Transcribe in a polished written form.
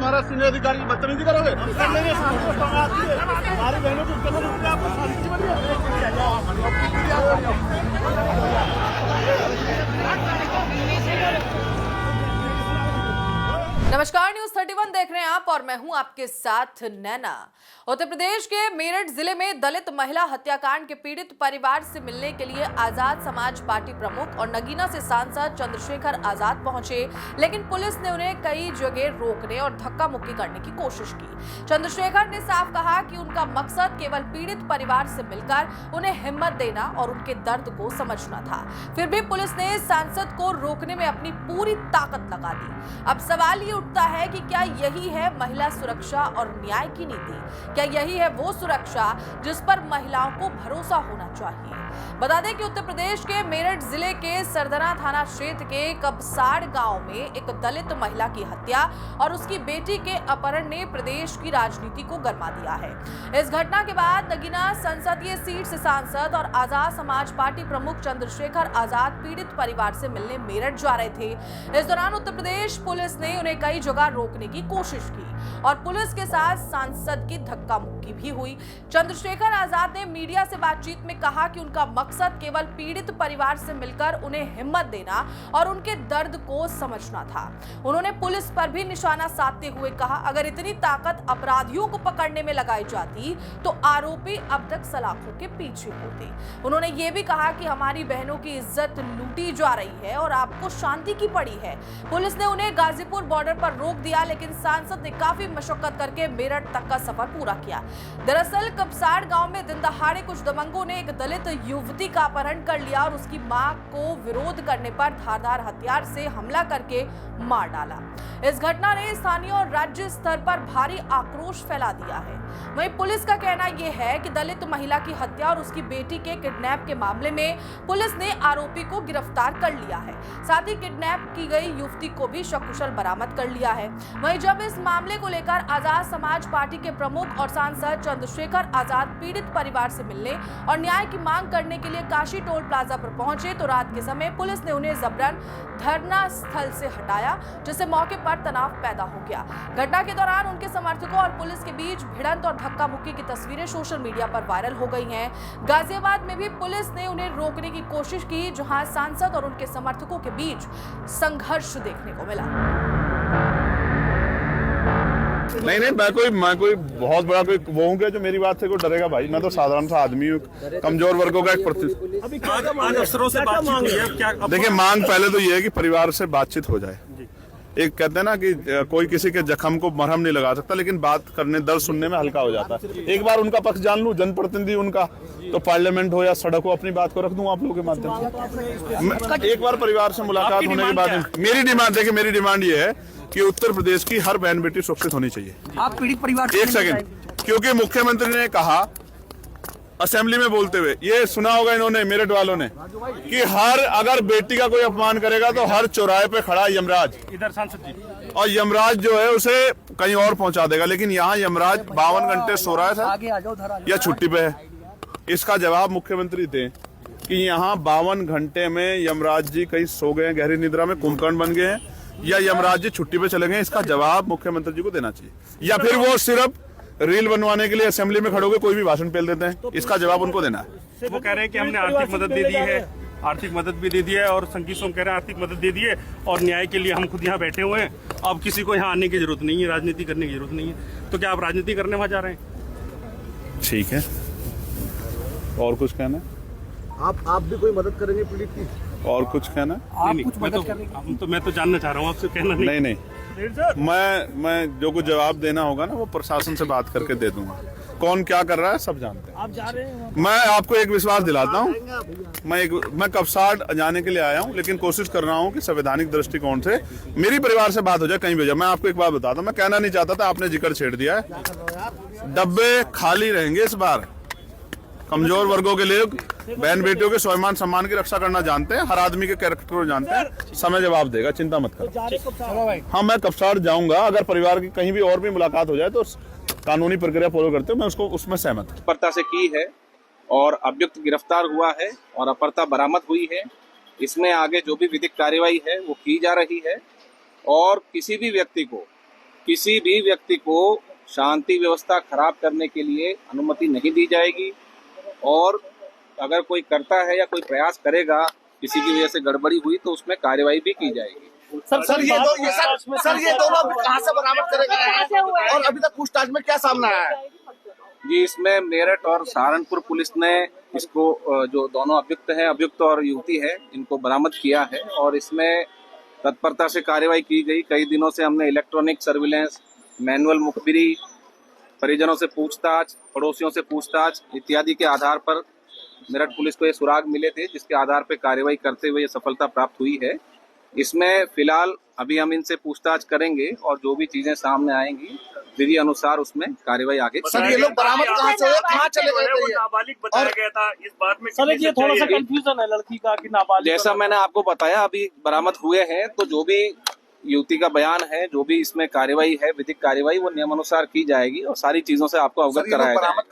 तुम्हारा सीनियर अधिकारी बदतमीजी करोगे? हमारी बहनों को नमस्कार, न्यूज 31 देख रहे हैं आप और मैं हूं आपके साथ नैना। उत्तर प्रदेश के मेरठ जिले में दलित महिला हत्याकांड के पीड़ित परिवार से मिलने के लिए आजाद समाज पार्टी प्रमुख और नगीना से सांसद चंद्रशेखर आजाद पहुंचे, लेकिन पुलिस ने उन्हें कई जगह रोकने और धक्का मुक्की करने की कोशिश की। चंद्रशेखर ने साफ कहा कि उनका मकसद केवल पीड़ित परिवार से मिलकर उन्हें हिम्मत देना और उनके दर्द को समझना था। फिर भी पुलिस ने सांसद को रोकने में अपनी पूरी ताकत लगा दी। अब सवाल ये उठता है कि क्या यही है महिला सुरक्षा और न्याय की नीति? क्या यही है वो सुरक्षा जिस पर महिलाओं को भरोसा होना चाहिए? बता दें कि उत्तर प्रदेश के मेरठ जिले के सरदना थाना क्षेत्र के कबसाड़ गांव में एक दलित महिला की हत्या और उसकी बेटी के अपहरण ने प्रदेश की राजनीति को गरमा दिया है। इस घटना के बाद नगीना संसदीय सीट से सांसद और आजाद समाज पार्टी प्रमुख चंद्रशेखर आजाद पीड़ित परिवार से मिलने मेरठ जा रहे थे। इस दौरान उत्तर प्रदेश पुलिस ने उन्हें कई जगह रोकने की कोशिश की और पुलिस के साथ सांसद की धक्का मुक्की भी हुई। चंद्रशेखर आजाद ने मीडिया से बातचीत में कहा कि उनका मकसद केवल पीड़ित परिवार से मिलकर उन्हें हिम्मत देना और उनके दर्द को समझना था। उन्होंने पुलिस पर भी निशाना साधते हुए कहा, अगर इतनी ताकत अपराधियों को पकड़ने में लगाई जाती तो आरोपी अब तक सलाखों के पीछे होते। उन्होंने ये भी कहा कि हमारी बहनों की इज्जत लूटी जा रही है और आपको शांति की पड़ी है। पुलिस ने उन्हें गाजीपुर बॉर्डर पर रोक दिया, लेकिन सांसद ने काफी मशक्कत करके मेरठ तक का सफर पूरा किया। दरअसल कबसाड़ गांव में दिन दहाड़े कुछ दबंगों ने एक दलित युवती का अपहरण कर लिया और उसकी मां को विरोध करने पर धारदार हथियार से हमला करके मार डाला। इस घटना ने स्थानीय और राज्य स्तर पर भारी आक्रोश फैला दिया है। वहीं पुलिस का कहना यह है कि दलित महिला की हत्या और उसकी बेटी के किडनैप के मामले में पुलिस ने आरोपी को गिरफ्तार कर लिया है। साथ ही किडनैप की गई युवती को भी सकुशल बरामद कर लिया है। वहीं जब इस मामले को लेकर आजाद समाज पार्टी के प्रमुख और सांसद चंद्रशेखर आजाद पीड़ित परिवार से मिलने और न्याय की मांग करने के लिए काशी टोल प्लाजा पर पहुंचे तो रात के समय पुलिस ने उन्हें जबरन धरना स्थल से हटाया, जिससे मौके पर तनाव पैदा हो गया। घटना के दौरान उनके समर्थकों और पुलिस के बीच भिड़ंत और धक्का मुक्की की तस्वीरें सोशल मीडिया पर वायरल हो गई हैं। गाजियाबाद में भी पुलिस ने उन्हें रोकने की कोशिश की, जहां सांसद और उनके समर्थकों के बीच संघर्ष देखने को मिला। नहीं, मैं कोई बहुत बड़ा कोई वो हूँ जो मेरी बात से कोई डरेगा भाई। मैं तो साधारण सा आदमी हूँ, कमजोर वर्गों का एक अफसरों से बातचीत हुई है क्या? देखिए, मांग पहले तो ये है कि परिवार से बातचीत हो जाए। एक कहते हैं ना कि कोई किसी के जख्म को मरहम नहीं लगा सकता, लेकिन बात करने, दर्द सुनने में हल्का हो जाता है। एक बार उनका पक्ष जान लूं, जनप्रतिनिधि उनका, तो पार्लियामेंट हो या सड़क हो, अपनी बात को रख दूं आप लोगों के माध्यम से। एक बार परिवार से मुलाकात होने के बाद मेरी डिमांड, देखिए मेरी डिमांड ये है कि उत्तर प्रदेश की हर बहन बेटी सुरक्षित होनी चाहिए। आप पीड़ित परिवार, एक सेकंड, क्योंकि मुख्यमंत्री ने कहा असेंबली में बोलते हुए, ये सुना होगा इन्होंने, मेरठ वालों ने, कि हर अगर बेटी का कोई अपमान करेगा तो हर चौराहे पे खड़ा यमराज, इधर सांसद जी, और यमराज जो है उसे कहीं और पहुंचा देगा। लेकिन यहाँ यमराज 52 घंटे सो रहा था या छुट्टी पे है? इसका जवाब मुख्यमंत्री दें कि यहाँ 52 घंटे में यमराज जी कहीं सो गए, गहरी निद्रा में कुंभकर्ण बन गए हैं, या यमराज जी छुट्टी पे चले गए। इसका जवाब मुख्यमंत्री जी को देना चाहिए। या फिर वो सिर्फ रील बनवाने के लिए असेंबली में खड़े होकर कोई भी भाषण पेल देते हैं, इसका जवाब उनको देना है। वो कह रहे हैं कि हमने आर्थिक मदद दे दी है, आर्थिक मदद भी दे दी है, और संगी सोम कह रहे हैं आर्थिक मदद दे दी है, और न्याय के लिए हम खुद यहाँ बैठे हुए हैं। अब किसी को यहाँ आने की जरूरत नहीं है, राजनीति करने की जरूरत नहीं है। तो क्या आप राजनीति करने वहाँ जा रहे हैं? ठीक है, और कुछ कहना है? आप भी कोई मदद करेंगे पीड़ित की? और कुछ कहना? मैं तो जानना चाह रहा हूँ आपसे, कहना नहीं। मैं जो कुछ जवाब देना होगा ना वो प्रशासन से बात करके दे दूंगा। कौन क्या कर रहा है सब जानते हैं। आप जा रहे हैं? मैं आपको एक विश्वास दिलाता हूँ, मैं कबसाड़ जाने के लिए आया हूँ, लेकिन कोशिश कर रहा हूँ कि संवैधानिक दृष्टिकोण से मेरी परिवार से बात हो जाए, कहीं भी हो जाए। मैं आपको एक बात बताता हूँ, मैं कहना नहीं चाहता था, आपने जिक्र छेड़ दिया है। डब्बे खाली रहेंगे इस बार। कमजोर वर्गों के लिए, बहन बेटियों के स्वाभिमान सम्मान की रक्षा करना जानते हैं, हर आदमी के कैरेक्टर को जानते हैं। समय जवाब देगा, चिंता मत करो। हाँ, मैं कबसाड़ जाऊंगा। अगर परिवार की कहीं भी और भी मुलाकात हो जाए तो कानूनी प्रक्रिया फॉलो करते हो, मैं उसमें सहमत हूँ। अपहर्ता से की है और अभियुक्त गिरफ्तार हुआ है और अपहर्ता बरामद हुई है। इसमें आगे जो भी विधिक कार्यवाही है वो की जा रही है और किसी भी व्यक्ति को किसी भी व्यक्ति को शांति व्यवस्था खराब करने के लिए अनुमति नहीं दी जाएगी और अगर कोई करता है या कोई प्रयास करेगा किसी की वजह से गड़बड़ी हुई तो उसमें कार्यवाही भी की जाएगी। सर ये दोनों अभी कहाँ से बरामद करे गए हैं और अभी तक पूछताछ में क्या सामने आया है? जी, इसमें मेरठ और सहारनपुर पुलिस ने इसको जो दोनों अभियुक्त और युवती है, इनको बरामद किया है और इसमें तत्परता से कार्रवाई की गई। कई दिनों से हमने इलेक्ट्रॉनिक सर्विलेंस, मैनुअल मुखबिरी, परिजनों से पूछताछ, पड़ोसियों से पूछताछ इत्यादि के आधार पर मेरठ पुलिस को ये सुराग मिले थे, जिसके आधार पर कार्रवाई करते हुए ये सफलता प्राप्त हुई है। इसमें फिलहाल अभी हम इनसे पूछताछ करेंगे और जो भी चीजें सामने आएंगी विधि अनुसार उसमें कार्रवाई आगे। सर ये लोग बरामद कहाँ से हुए, कहाँ चले गए थे? नाबालिग बताया गया था, इस बात में सर ये थोड़ा सा कंफ्यूजन है लड़की का कि नाबालिग। जैसा मैंने आपको बताया अभी बरामद हुए हैं, तो जो भी युवती का बयान है, जो भी इसमें कार्यवाही है, विधिक कार्यवाही, वो नियमानुसार की जाएगी और सारी चीजों से आपको अवगत कराया जाएगा।